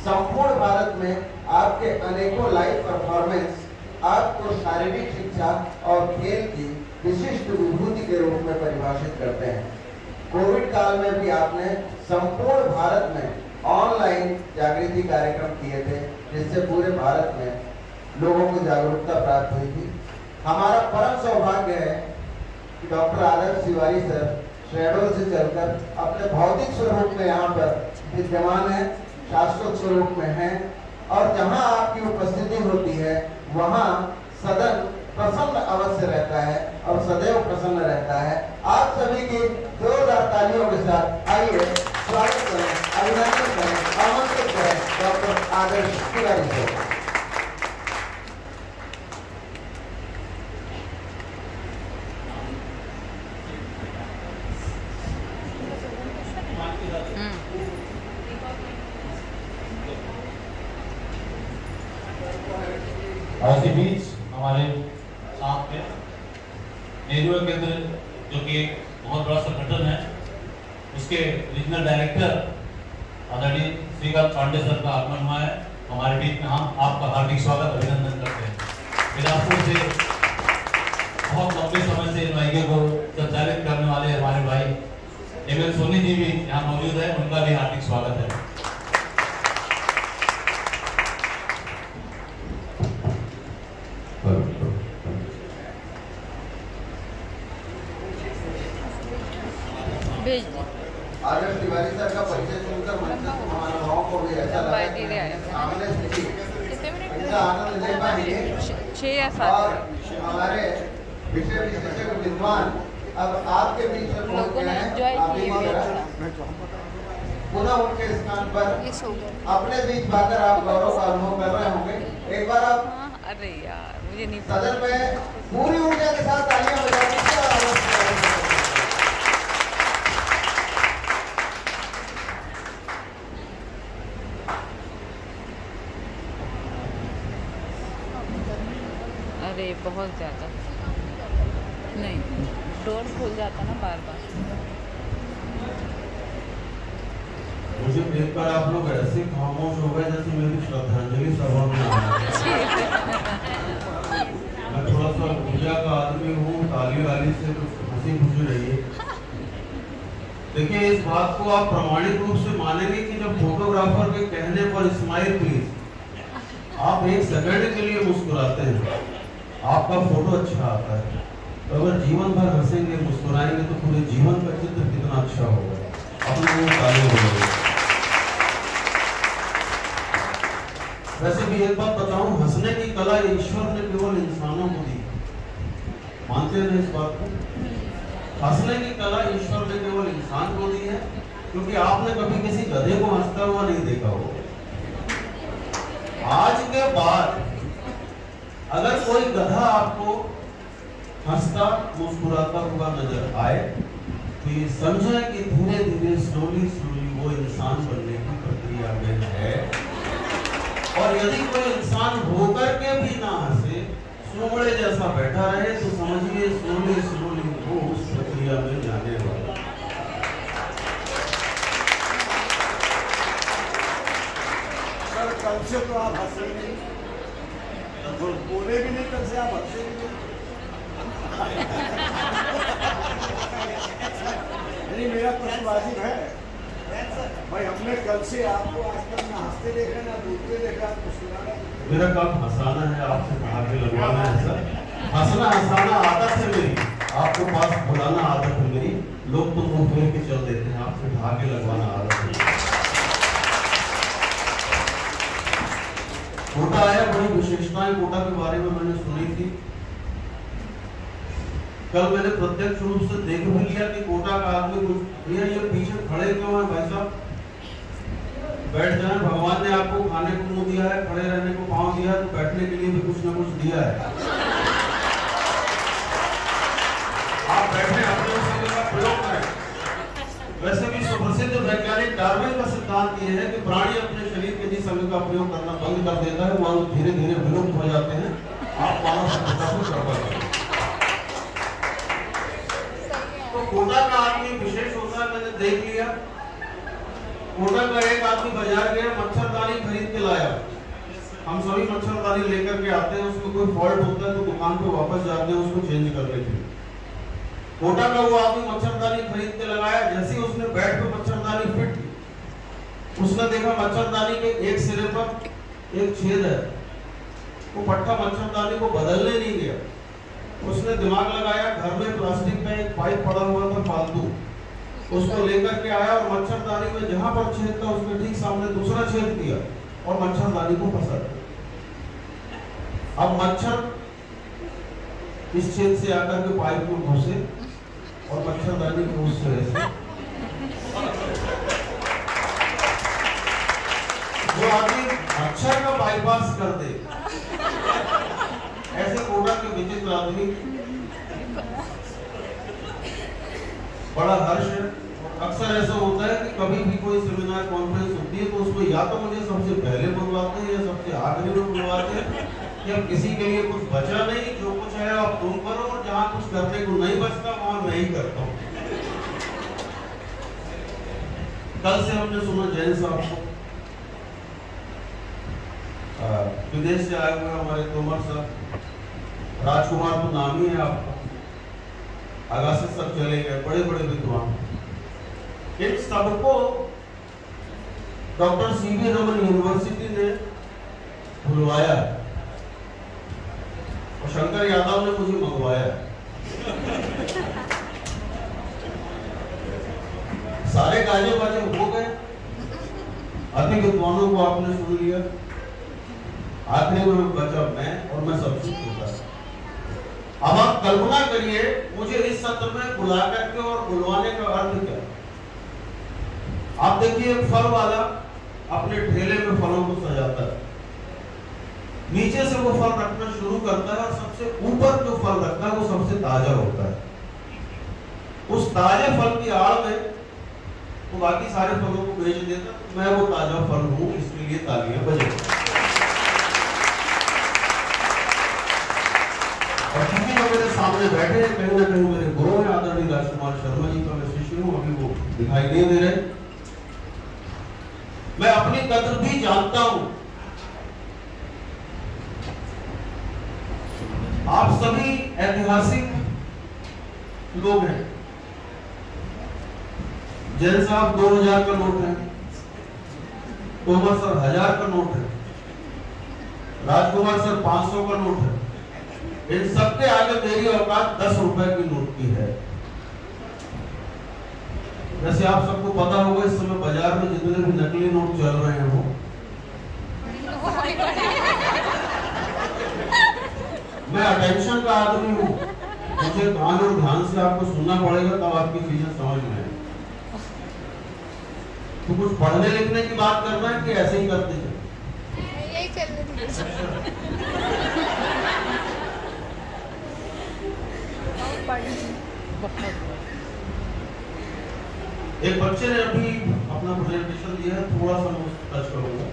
संपूर्ण भारत में आपके अनेकों लाइव परफॉर्मेंस आपको शारीरिक शिक्षा और खेल की विशिष्ट विभूति के रूप में परिभाषित करते हैं। कोविड काल में भी आपने संपूर्ण भारत में ऑनलाइन जागृति कार्यक्रम किए थे, जिससे पूरे भारत में लोगों को जागरूकता प्राप्त हुई थी। हमारा परम सौभाग्य है कि डॉक्टर आदर्श तिवारी सर शहडोल से चलकर अपने भौतिक स्वरूप में यहाँ पर विद्यमान है, शाश्वत स्वरूप में है, और जहाँ आपकी उपस्थिति होती है वहाँ सदन प्रसन्न अवश्य रहता है और सदैव प्रसन्न रहता है। आप सभी की जोरदार तालियों के साथ आइए स्वागत करें, अभिनंदन करें, आमंत्रित करें डॉक्टर आदर्श तिवारी सर। आज के बीच हमारे साथ में नेहरू केंद्र, जो कि एक बहुत बड़ा संगठन है, उसके रीजनल डायरेक्टर आदरणीय श्रीकांत पांडे सर का आगमन हुआ है हमारे बीच में। हम आपका हार्दिक स्वागत अभिनंदन करते हैं। बिलासपुर से बहुत लंबे समय से इन वाहिके को संचालित करने वाले हमारे भाई एम एल सोनी जी भी यहाँ मौजूद है, उनका भी हार्दिक स्वागत है। आदर्श तिवारी सर का परिचय सुनकर हमारे भावों को भी ऐसा लगा सामने से इनका आनंद ले पाएंगे। 6 या 7 और हमारे विषय विशेषज्ञ विद्वान अब आपके बीच में पहुंच गए हैं। पुनः उनके स्थान पर अपने बीच पाकर आप गौरव का अनुभव कर रहे होंगे। एक बार आप अरे यार मुझे नहीं सदन में पूरी ऊर्जा के साथ तालियां बजाइए। अरे बहुत ज़्यादा नहीं, डोर खुल जाता ना बार बार। मुझे देखकर आप लोग ऐसे खामोश हो गए जैसे मेरी श्रद्धांजलि सभा में मैं थोड़ा सा ऊर्जा का आदमी हूँ, ताली वाली से हंसी खुशी रहिए। देखिए, इस बात को आप प्रमाणिक रूप से मानेंगे कि जब फोटोग्राफर के कहने पर स्माइल प्लीज, आप एक सेकंड के लिए मुस्कुराते हैं, आपका फोटो अच्छा आता है। तो अगर जीवन भर हंसेंगे मुस्कुराएंगे तो पूरे जीवन का चित्र कितना अच्छा होगा। अपने को ताली बजाइए। वैसे भी एक बात बताऊं, हंसने की कला ईश्वर ने केवल इंसानों को दी। मानते हैं इस बात को? हंसने की कला ईश्वर ने केवल इंसान को दी है, क्योंकि आपने कभी किसी गधे को हंसता हुआ नहीं देखा हो। आज के बाद अगर कोई गधा आपको हंसता मुस्कुराता हुआ नजर आए तो ये समझें कि धीरे धीरे स्लोली स्लोली वो इंसान बनने की प्रक्रिया में है। और यदि कोई इंसान होकर के भी ना हंसे, सोमड़े जैसा बैठा रहे, तो समझिए स्लोली स्लोली वो उस प्रक्रिया में जाने वाला। सर, कल से तो आप हंसे नहीं, बोले भी नहीं, कल से आप हंसे नहीं। नहीं, मेरा प्रश्न वाजिब है भाई, हमने कल से आपको आज तक ना हंसते देखा ना बोलते देखा, मेरा काम हंसाना है, आपसे धागे लगवाना है सर। हंसना हंसाना आदत है मेरी, आपको पास बुलाना आदत है मेरी। लोग तो मुंह फेर के चल देते हैं, आपसे धागे लगवाना आदत है। कोटा आया, बड़ी विशेषताएं कोटा के बारे में मैंने सुनी थी। कल मैंने प्रत्यक्ष रूप से देख भी लिया कि कोटा का आदमी कुछ, भैया ये पीछे खड़े क्यों है भाई साहब, बैठ जाए। भगवान ने आपको खाने को मुंह दिया है, खड़े रहने को पांव दिया है, तो बैठने के लिए भी कुछ ना कुछ दिया है। आप बैठे, अपने शरीर का प्रयोग करें। वैसे भी सुप्रसिद्ध वैज्ञानिक डार्विन का सिद्धांत ये है कि प्राणी अपने शरीर के जिस अंग का प्रयोग करना बंद कर देता है, वो धीरे धीरे विलुप्त हो जाते हैं। आप मानव सभ्यता को कर पाएंगे। तो कोटा का आदमी विशेष होता है, मैंने देख लिया। कोटा का एक आदमी बाजार गया, मच्छरदानी खरीद लाया। हम सभी मच्छरदानी लेकर के आते हैं, उसमें कोई फॉल्ट होता है तो दुकान पे वापस जाते हैं उसको चेंज करने के लिए। कोटा का वो आदमी मच्छरदानी खरीद के लगाया, जैसे ही उसने बेड पे मच्छरदानी फिट की, उसने देखा मच्छरदानी के एक सिरे पर एक छेद है। वो पट्टा मच्छरदानी को बदलने नहीं गया। उसने दिमाग लगाया, घर में प्लास्टिक का एक पाइप पड़ा हुआ था फालतू, उसको लेकर के आया और मच्छरदानी में जहां पर छेद था उसके ठीक सामने दूसरा छेद किया और मच्छरदानी को फंसा दिया। अब मच्छर इस छेद से आकर के पाइप में घुसे और मच्छरदानी के उस सिरे से जो आदमी मच्छर का बाईपास कर दे, ऐसे कोटा के विचित्र आदमी बड़ा हर्ष है। अक्सर ऐसा होता है कि कभी भी कोई सेमिनार कॉन्फ्रेंस होती है तो उसमें या तो मुझे सबसे पहले बुलवाते हैं या सबसे आखिरी में बुलवाते हैं कि अब किसी के लिए कुछ बचा नहीं, जो कुछ है आप तुम करो, और जहाँ कुछ करने को नहीं बचता वहां मैं ही करता हूँ। कल से हमने सुना जैन साहब को, विदेश से आए हुए हमारे तोमर साहब, राजकुमार तो नाम ही है आपका, आगासी सब चले गए, बड़े बड़े विद्वान। इन सबको डॉक्टर सीवी रमन यूनिवर्सिटी ने बुलवाया और शंकर यादव ने मुझे मंगवाया। सारे गाजे बाजे हो गए, अति विद्वानों को आपने सुन लिया, आखिरी में बचा मैं और मैं सबसे छोटा। अब आप कल्पना करिए मुझे इस सत्र में बुला करके और बुलवाने का अर्थ क्या। आप देखिए फल वाला अपने ठेले में फलों को सजाता है, नीचे से वो फल रखना शुरू करता है और सबसे ऊपर जो फल रखता है वो सबसे ताजा होता है। उस ताजे फल की आड़ में वो बाकी सारे फलों को बेच देता। मैं वो ताजा फल हूं, इसके लिए तालियां बजे। और क्योंकि वो मेरे सामने बैठे हैं, कहीं ना कहीं मेरे गुरु हैं आदरणीय राजकुमार शर्मा जी का मैं शिष्य हूं, अभी वो दिखाई नहीं दे रहे। मैं अपनी कद्र भी जानता हूं। आप सभी ऐतिहासिक लोग हैं। जैन साहब 2000 का नोट है, तोमर सर 1000 का नोट है, राजकुमार सर 500 का नोट है। इन सबके आगे मेरी औकात 10 रुपए की नोट की है। वैसे आप सबको पता होगा इस समय बाजार में जितने भी नकली नोट चल रहे हैं वो मैं अटेंशन का आदमी हूँ, मुझे कान और ध्यान से आपको सुनना पड़ेगा तब आपकी चीजें समझ में आए। तो कुछ पढ़ने लिखने की बात करना है कि ऐसे ही करते हैं? यही करने दीजिए। एक बच्चे ने अभी अपना प्रेजेंटेशन दिया है, थोड़ा सा मैं टच करूंगा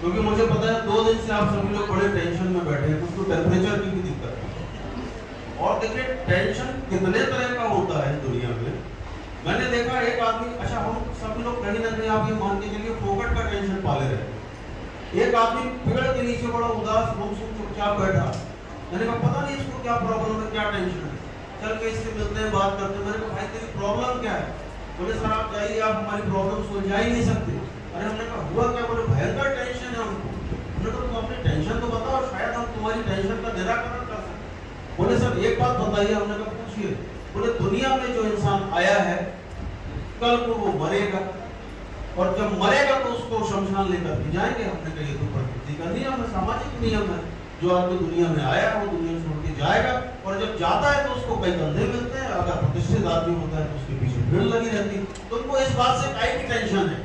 क्योंकि मुझे पता है 2 दिन से आप सभी लोग बड़े टेंशन में बैठे हैं, कुछ तो टेम्परेचर की भी दिक्कत है। और देखिए टेंशन कितने तरह का होता है दुनिया में। मैंने देखा एक आदमी, अच्छा हम सभी लोग कहीं ना कहीं आप ये मान के चलिए फोकट का टेंशन पाले रहे। एक आदमी पेड़ के नीचे बड़ा उदास चुपचाप बैठा, मैंने कहा पता नहीं इसको क्या प्रॉब्लम है, क्या टेंशन है। चल के इससे मिलते हैं, बात करते हैं। मैंने कहा भाई तेरी प्रॉब्लम क्या है? बोले सर आप जाइए, आप हमारी प्रॉब्लम सुलझा ही नहीं सकते। अरे हमने कहा हुआ क्या? बोले भयंकर टेंशन है हमको। हमने कहा तुम अपनी टेंशन तो बताओ, शायद हम तुम्हारी टेंशन का निराकरण कर सकते। बोले सर एक बात बताइए। हमने कहा पूछिए। बोले दुनिया में जो इंसान आया है कल को वो मरेगा, और जब मरेगा तो उसको शमशान लेकर के जाएंगे। हमने कहा ये तो प्रकृति का नियम है, सामाजिक नियम है। जो आदमी दुनिया में आया है वो दुनिया छोड़ के जाएगा, और जब जाता है तो उसको कई कंधे मिलते हैं। अगर प्रतिष्ठित आदमी होता है तो उसके पीछे भीड़ लगी रहती है। तो उनको इस बात से काई की टेंशन है?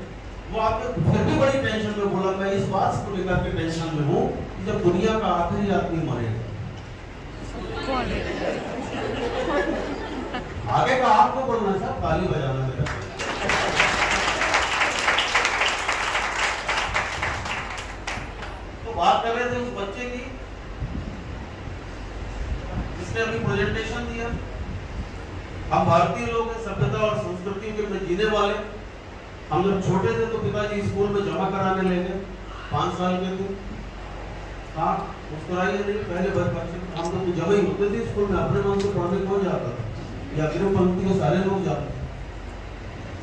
वो आपने फिर भी बड़ी टेंशन में बोला मैं इस बात को लेकर के टेंशन में हूँ कि जब दुनिया का आखिरी आदमी मरेगा। आगे का आपको बोलना है, साहब ताली बजाना मेरा। तो बात कर रहे थे उस बच्चे की जिसने अभी प्रेजेंटेशन दिया। हम भारतीय लोग हैं, सभ्यता और संस्कृति में जीने वाले। हम जब छोटे थे तो पिताजी स्कूल में जमा कराने ले गए, 5 साल के थे। हाँ मुस्कुराइए नहीं, पहले बच्चे हम लोग जब ही होते थे स्कूल में अपने मन से पढ़ने कौन जाता था, या अग्रिम पंक्ति के सारे लोग जाते थे।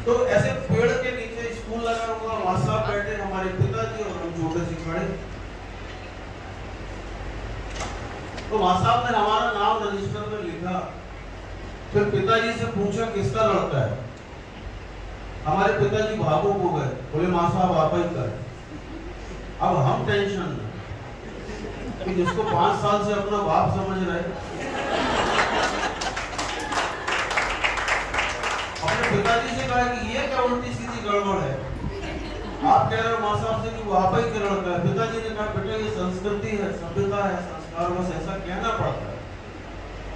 तो ऐसे पेड़ के नीचे स्कूल लगा हुआ, वहां साहब बैठे, हमारे पिताजी और हम छोटे से खड़े। तो वहां साहब ने हमारा नाम रजिस्टर में लिखा, फिर पिताजी से पूछा किसका लड़का है। हमारे पिताजी भावुक हो गए, बोले मां साहब आप ही का है। अब हम टेंशन में कि जिसको 5 साल से अपना बाप समझ रहे, अपने पिताजी से कहा कि ये क्या उल्टी सीधी गड़बड़ है, आप कह रहे हो मां साहब से कि वो आप ही का लड़का है। पिताजी ने कहा बेटा ये संस्कृति है, सभ्यता है, संस्कार बस ऐसा कहना पड़ता है।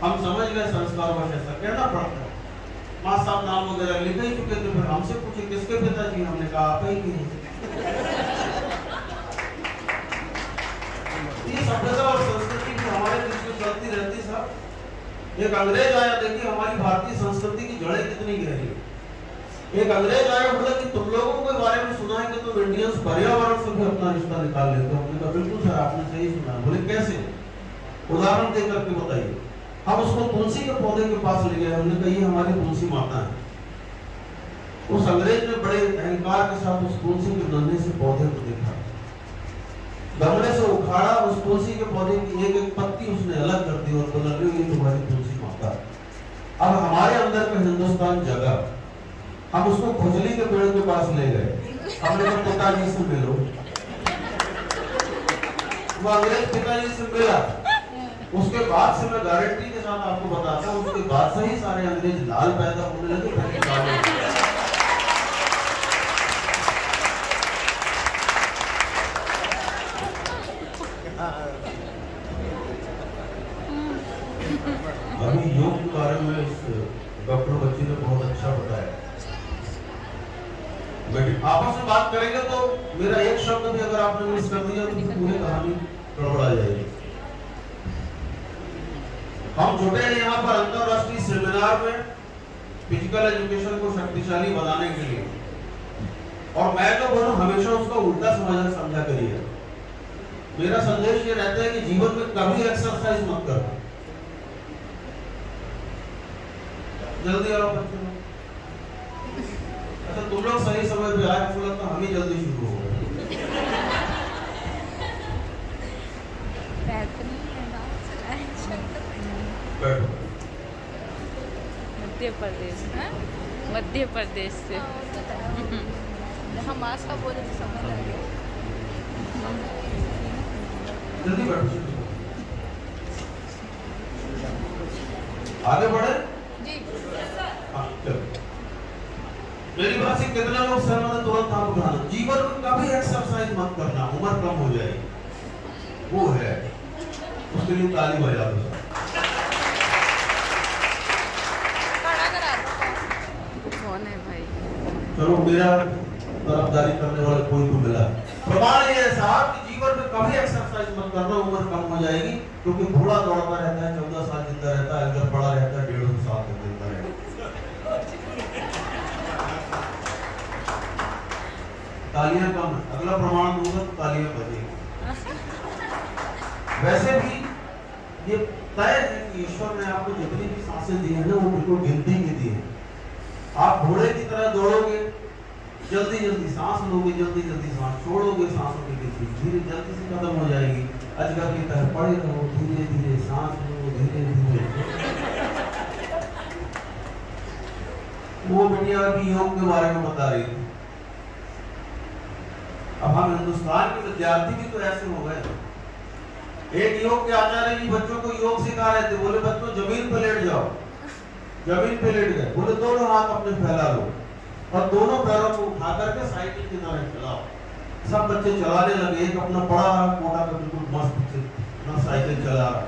हम समझ गए संस्कार बस ऐसा कहना पड़ता है। मां साहब नाम वगैरह लिख ही चुके थे, फिर हमसे पूछे किसके पिताजी, हमने कहा आप ही के। ये सभ्यता और संस्कृति की हमारे बीच में चलती रहती साहब। एक अंग्रेज आया, देखिए हमारी भारतीय संस्कृति की जड़ें कितनी गहरी है। एक अंग्रेज आया, बोला कि तुम लोगों के बारे में सुना है कि तुम इंडियंस पर्यावरण से भी अपना रिश्ता निकाल लेते हो। हमने कहा बिल्कुल सर आपने सही सुना। बोले कैसे, उदाहरण दे करके बताइए। हम उसको तुलसी के पौधे के पास ले गए, हमने कहा ये हमारी तुलसी माता है। उस अंग्रेज ने बड़े अहंकार के साथ उस तुलसी के नन्हे से पौधे को देखा, गमले से उखाड़ा, उस तुलसी के पौधे की एक एक पत्ती उसने अलग कर दी और बोला ये तुम्हारी तुलसी माता। अब हमारे अंदर का हिंदुस्तान जगा, हम उसको खुजली के पेड़ के पास ले गए, हमने कहा पिताजी से मिलो। वो अंग्रेज पिताजी से मिला, उसके बाद से मैं गारंटी के साथ आपको बताता हूँ, उसके बाद से ही सारे अंग्रेज लाल पैदा होने लगे। अभी योग के बारे में इस डॉक्टर बच्ची ने बहुत अच्छा बताया। आपस में बात करेंगे तो मेरा एक शब्द भी अगर आपने मिस कर दिया तो पूरी कहानी गड़बड़ा जाएगी। हम जुटे हैं यहाँ पर अंतरराष्ट्रीय सेमिनार में फिजिकल एजुकेशन को शक्तिशाली बनाने के लिए, और मैं तो बोलूं हमेशा उसका उल्टा समझा करिए। मेरा संदेश ये रहता है कि जीवन में कभी एक्सरसाइज मत करना। जल्दी आओ बच्चों, अच्छा तुम लोग सही समय पे आए, मुझे लगता हम ही जल्दी शुरू हो गए। मध्य प्रदेश है, मध्य प्रदेश से। हम आज का बोले तो समझ आ गया। जल्दी बैठो, आगे बढ़े जी। हाँ चलो, मेरी बात से कितना लोग सहमत है तुरंत आप उठाना। जीवन में कभी एक्सरसाइज मत करना, उम्र कम हो जाएगी। वो है, उसके लिए ताली बजा दो। कौन है भाई? चलो मेरा तरफदारी करने वाला कोई तो मिला। प्रमाण ये है साहब कि जीवन में कभी एक्सरसाइज मत करना, उम्र कम हो जाएगी। क्योंकि बूढ़ा दौड़ता रहता है, 14 साल जिंदा रहता है, अगर बड़ा रहता है 150 साल तक जिंदा रहता है। तालियां कम है, अगला प्रमाण दूंगा तो तालियां बजेगी। वैसे भी ये तय है कि ईश्वर ने आपको जितनी भी सांसें दी है ना, वो बिल्कुल गिनती की दी है। आप घोड़े की तरह दौड़ोगे, जल्दी जल्दी सांस लोगे, जल्दी जल्दी सांस छोड़ोगे, सांसों की गिनती धीरे जल्दी से खत्म हो जाएगी। अजगर की तरह पड़े रहो, धीरे धीरे सांस लो, धीरे धीरे। वो बिटिया भी योग के बारे में बता रही थी। अब हम हिंदुस्तान के विद्यार्थी भी तो ऐसे हो गए। एक योग के आचार्य जी बच्चों को योग सिखा रहे थे, बोले बच्चों जमीन पे लेट जाओ। जमीन पे लेट गए, बोले दोनों हाथ अपने फैला लो और दोनों पैरों को उठा करके साइकिल की तरह चलाओ। सब बच्चे चलाने लगे, एक अपना पड़ा कोटा का बिल्कुल मस्त अपना साइकिल चला रहा।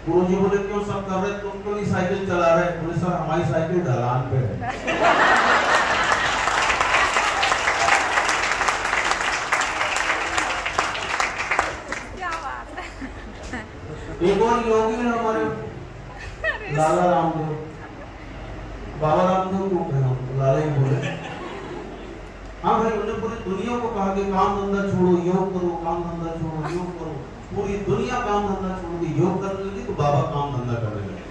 गुरुजी बोले क्यों सब कर रहे, तुम क्यों नहीं साइकिल चला रहे? बोले सर हमारी साइकिल ढलान पे है। एक और योगी है हमारे लाला रामदेव, बाबा रामदेव को कहना लाला ही बोले। हाँ भाई, उन्होंने पूरी दुनिया को कहा कि काम धंधा छोड़ो, योग करो, काम धंधा छोड़ो, योग करो। पूरी दुनिया काम धंधा छोड़ के योग करने लगी तो बाबा काम धंधा करने लगे।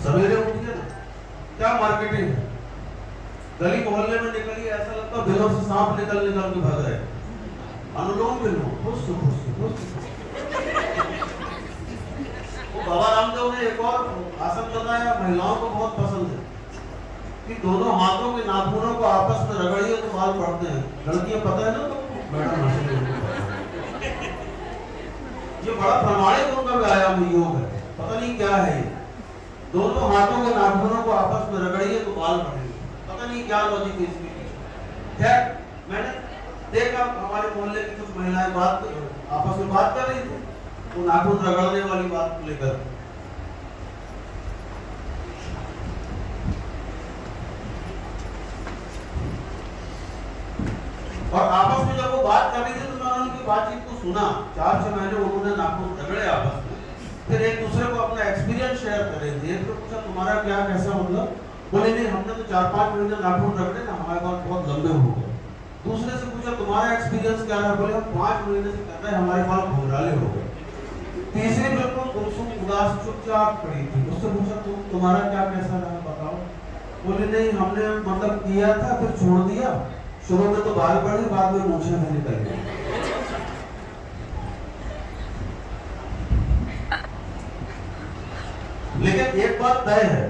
सवेरे उठिए ना, क्या मार्केटिंग है, गली मोहल्ले में निकलिए, ऐसा लगता है दिलों से सांप निकल के भाग रहे। अनुलोम विलोम, बाबा रामदेव ने एक और आसन बताया, महिलाओं को बहुत पसंद है, कि दोनों हाथों के नाखूनों को आपस में रगड़िए तो बाल पड़ते हैं। लड़कियां पता है ना, तो मैडम ये बड़ा प्रामाणिक उनका व्यायाम योग है, पता नहीं क्या है ये। दोनों हाथों के नाखूनों को आपस में रगड़िए तो बाल पड़ेंगे, पता नहीं क्या लॉजिक है इसके पीछे। खैर, मैंने देखा हमारे मोहल्ले की कुछ महिलाएं आपस में बात कर रही थी, वो नाखून रगड़ने वाली बात को लेकर। और आपस में जब वो बात कर रही थी तो मैंने उनकी बातचीत को सुना। 4-6 महीने उन्होंने नाखून रगड़े आपस में, फिर एक दूसरे को अपना एक्सपीरियंस शेयर कर रहे थे। एक तो पूछा तुम्हारा क्या कैसा मतलब, बोले नहीं हमने तो 4-5 महीने नाखून रगड़े ना, हमारे बाल बहुत लंबे हो गए। दूसरे से पूछा तुम्हारा एक्सपीरियंस क्या है, बोले हम 5 महीने से कर रहे हैं, हमारे बाल घुंघराले हो गए। तीसरी बिल्कुल गुमसुम उदास चुपचाप खड़ी थी, उससे पूछा तुम्हारा क्या कैसा रहा बताओ, बोले नहीं हमने मतलब किया था फिर छोड़ दिया, शुरू में तो बाल बढ़े, बाद में मूछें में निकल गई। लेकिन एक बात तय है,